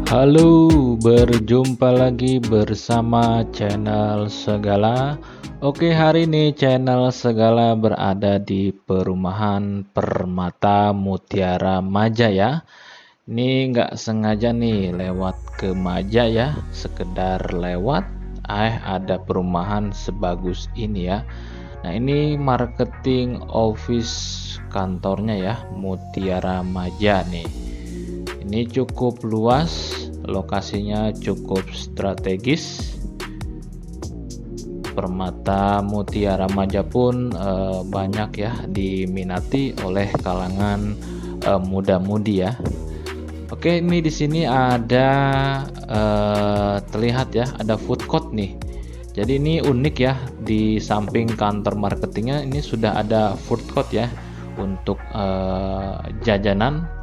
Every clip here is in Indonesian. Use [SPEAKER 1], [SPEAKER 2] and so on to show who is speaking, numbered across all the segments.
[SPEAKER 1] Halo, berjumpa lagi bersama channel Segala. Oke, hari ini channel Segala berada di perumahan Permata Mutiara Maja ya. Ini nggak sengaja nih lewat ke Maja ya, sekedar lewat. Ada perumahan sebagus ini ya. Nah, ini marketing office kantornya ya, Mutiara Maja nih. Ini cukup luas, lokasinya cukup strategis. Permata Mutiara Maja pun banyak ya diminati oleh kalangan muda-mudi ya. Oke, ini di sini ada terlihat ya, ada food court nih. Jadi ini unik ya, di samping kantor marketingnya ini sudah ada food court ya untuk jajanan.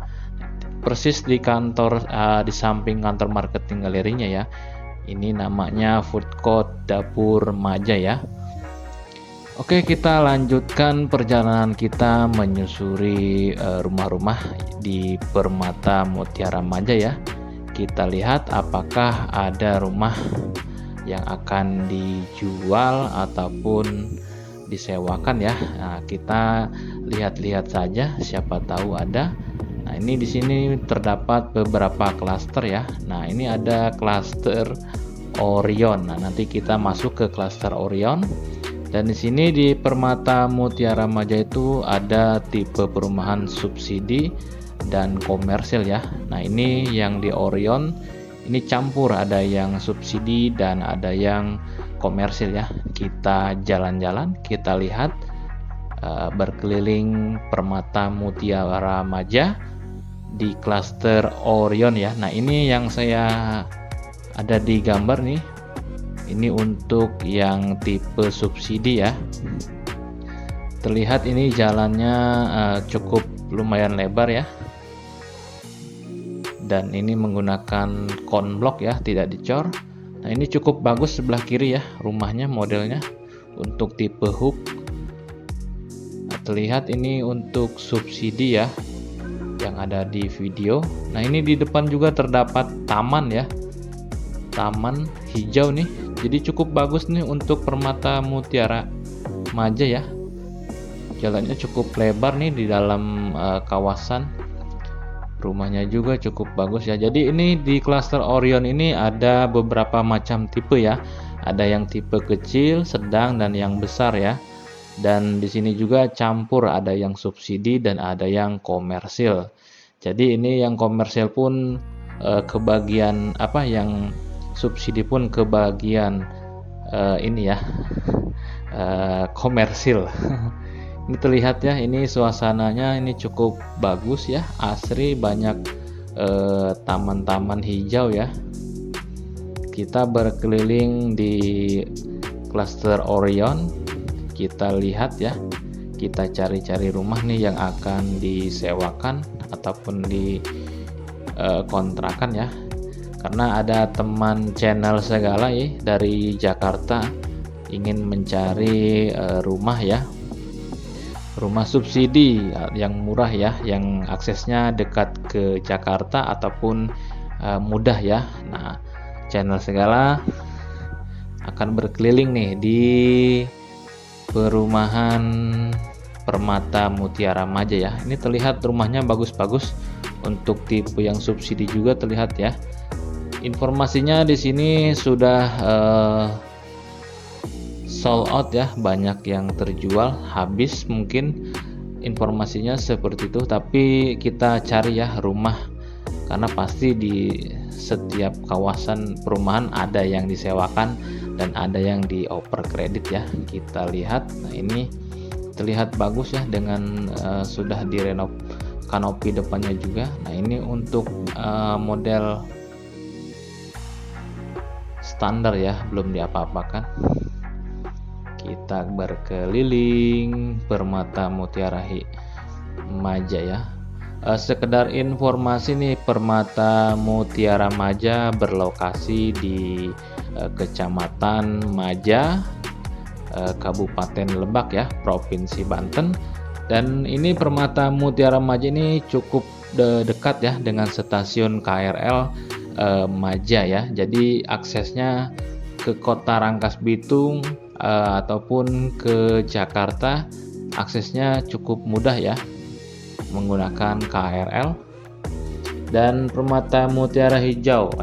[SPEAKER 1] Persis di kantor di samping kantor marketing galerinya ya. Ini namanya food court Dapur Maja ya. Oke, kita lanjutkan perjalanan kita menyusuri rumah-rumah di Permata Mutiara Maja ya. Kita lihat apakah ada rumah yang akan dijual ataupun disewakan ya. Nah, kita lihat-lihat saja, siapa tahu ada. Nah, ini di sini terdapat beberapa klaster ya. Nah, ini ada klaster Orion. Nah, nanti kita masuk ke klaster Orion. Dan di sini di Permata Mutiara Maja itu ada tipe perumahan subsidi dan komersil ya. Nah, ini yang di Orion ini campur, ada yang subsidi dan ada yang komersil ya. Kita jalan-jalan, kita lihat berkeliling Permata Mutiara Maja di klaster Orion ya. Nah, ini yang saya ada di gambar nih. Ini untuk yang tipe subsidi ya. Terlihat ini jalannya cukup lumayan lebar ya. Dan ini menggunakan konblok ya, tidak dicor. Nah, ini cukup bagus sebelah kiri ya rumahnya, modelnya untuk tipe hub. Nah, terlihat ini untuk subsidi ya yang ada di video. Nah, ini di depan juga terdapat taman ya, taman hijau nih. Jadi cukup bagus nih untuk Permata Mutiara Maja ya. Jalannya cukup lebar nih di dalam kawasan. Rumahnya juga cukup bagus ya. Jadi ini di klaster Orion ini ada beberapa macam tipe ya. Ada yang tipe kecil, sedang, dan yang besar ya. Dan di sini juga campur, ada yang subsidi dan ada yang komersil. Jadi ini yang komersil pun kebagian apa, yang subsidi pun kebagian ini ya, komersil. Ini terlihat ya, ini suasananya ini cukup bagus ya, asri, banyak taman-taman hijau ya. Kita berkeliling di klaster Orion, kita lihat ya, kita cari-cari rumah nih yang akan disewakan ataupun dikontrakan ya. Karena ada teman channel Segala ya dari Jakarta ingin mencari rumah ya, rumah subsidi yang murah ya, yang aksesnya dekat ke Jakarta ataupun mudah ya. Nah, channel Segala akan berkeliling nih di perumahan Permata Mutiara Maja ya. Ini terlihat rumahnya bagus-bagus, untuk tipe yang subsidi juga terlihat ya. Informasinya di sini sudah sold out ya, banyak yang terjual habis, mungkin informasinya seperti itu. Tapi kita cari ya rumah, karena pasti di setiap kawasan perumahan ada yang disewakan dan ada yang dioper kredit ya. Kita lihat, nah ini terlihat bagus ya, dengan sudah direnov kanopi depannya juga. Nah, ini untuk model standar ya, belum diapa-apakan. Kita berkeliling Permata Mutiara Maja ya. Sekedar informasi nih, Permata Mutiara Maja berlokasi di Kecamatan Maja, Kabupaten Lebak ya, Provinsi Banten. Dan ini Permata Mutiara Maja ini cukup dekat ya dengan stasiun KRL Maja ya. Jadi aksesnya ke kota Rangkas Bitung ataupun ke Jakarta aksesnya cukup mudah ya menggunakan KRL. Dan Permata Mutiara Hijau,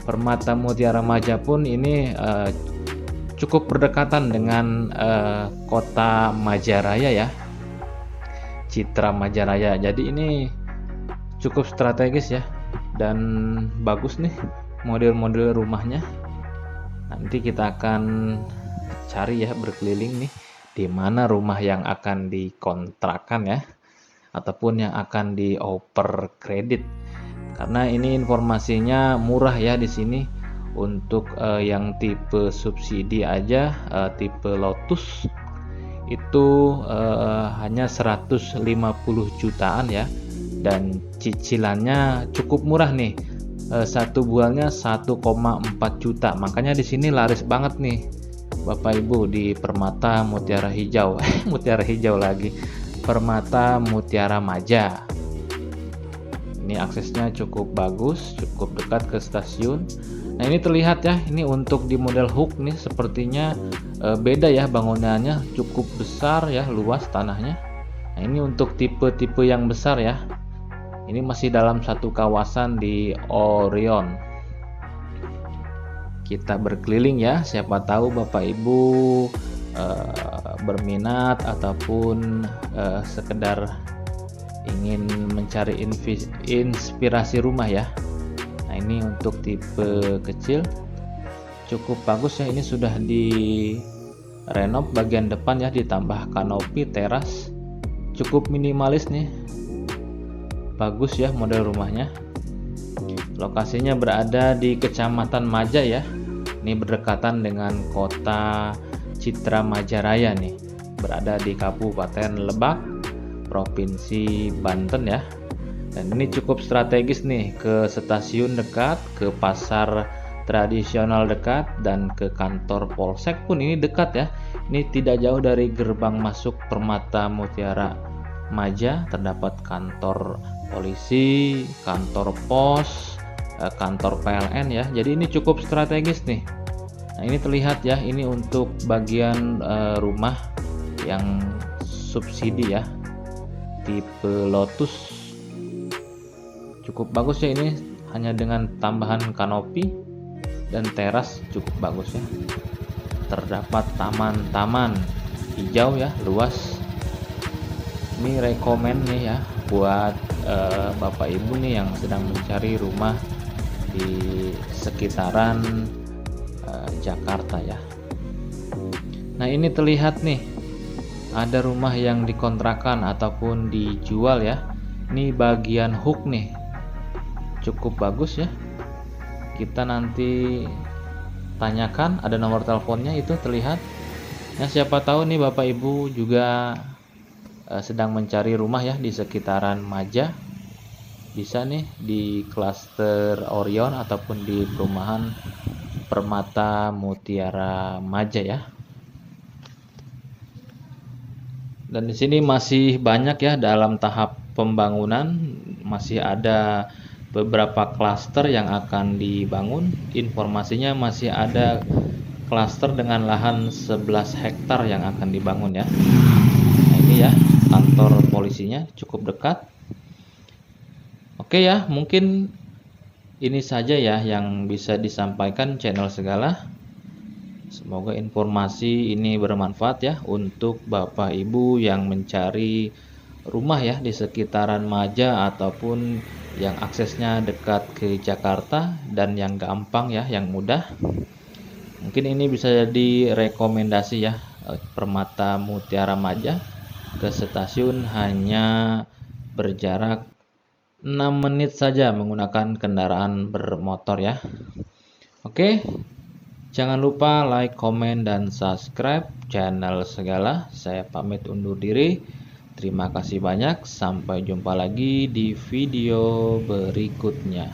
[SPEAKER 1] Permata Mutiara Maja pun ini cukup berdekatan dengan kota Majaraya ya, Citra Majaraya. Jadi ini cukup strategis ya, dan bagus nih model-model rumahnya. Nanti kita akan cari ya, berkeliling nih di mana rumah yang akan dikontrakkan ya, ataupun yang akan dioper kredit. Karena ini informasinya murah ya di sini. Untuk yang tipe subsidi aja, tipe Lotus itu hanya 150 jutaan ya, dan cicilannya cukup murah nih. Satu bulannya 1,4 juta. Makanya di sini laris banget nih Bapak Ibu di Permata Mutiara Hijau. Mutiara Hijau lagi. Permata Mutiara Maja. Ini aksesnya cukup bagus, cukup dekat ke stasiun. Nah, ini terlihat ya, ini untuk di model hook nih sepertinya beda ya bangunannya, cukup besar ya, luas tanahnya. Nah, ini untuk tipe-tipe yang besar ya. Ini masih dalam satu kawasan di Orion. Kita berkeliling ya, siapa tahu Bapak Ibu berminat ataupun sekedar ingin mencari inspirasi rumah ya. Nah, ini untuk tipe kecil cukup bagus ya. Ini sudah di renov bagian depan ya, ditambah kanopi, teras, cukup minimalis nih, bagus ya model rumahnya. Lokasinya berada di Kecamatan Maja ya, ini berdekatan dengan kota Citra Majaraya nih, berada di Kabupaten Lebak, Provinsi Banten ya. Dan ini cukup strategis nih, ke stasiun dekat, ke pasar tradisional dekat, dan ke kantor polsek pun ini dekat ya. Ini tidak jauh dari gerbang masuk Permata Mutiara Maja, terdapat kantor polisi, kantor pos, kantor PLN ya. Jadi ini cukup strategis nih. Nah, ini terlihat ya, ini untuk bagian rumah yang subsidi ya, tipe Lotus. Cukup bagus ya, ini hanya dengan tambahan kanopi dan teras cukup bagus ya. Terdapat taman-taman hijau ya, luas. Ini rekomen nih ya buat Bapak Ibu nih yang sedang mencari rumah di sekitaran Jakarta ya. Nah, ini terlihat nih ada rumah yang dikontrakan ataupun dijual ya. Ini bagian hook nih, cukup bagus ya. Kita nanti tanyakan, ada nomor teleponnya itu terlihat. Nah, siapa tahu nih Bapak Ibu juga sedang mencari rumah ya di sekitaran Maja, bisa nih di klaster Orion ataupun di perumahan Permata Mutiara Maja ya. Dan di sini masih banyak ya dalam tahap pembangunan, masih ada beberapa klaster yang akan dibangun. Informasinya masih ada klaster dengan lahan 11 hektar yang akan dibangun ya. Nah, ini ya kantor polisinya cukup dekat. Oke ya, mungkin ini saja ya yang bisa disampaikan channel Segala. Semoga informasi ini bermanfaat ya untuk Bapak Ibu yang mencari rumah ya di sekitaran Maja ataupun yang aksesnya dekat ke Jakarta dan yang gampang ya, yang mudah. Mungkin ini bisa jadi rekomendasi ya, Permata Mutiara Maja ke stasiun hanya berjarak 6 menit saja menggunakan kendaraan bermotor ya. Oke, jangan lupa like, komen, dan subscribe channel Segala. Saya pamit undur diri. Terima kasih banyak. Sampai jumpa lagi di video berikutnya.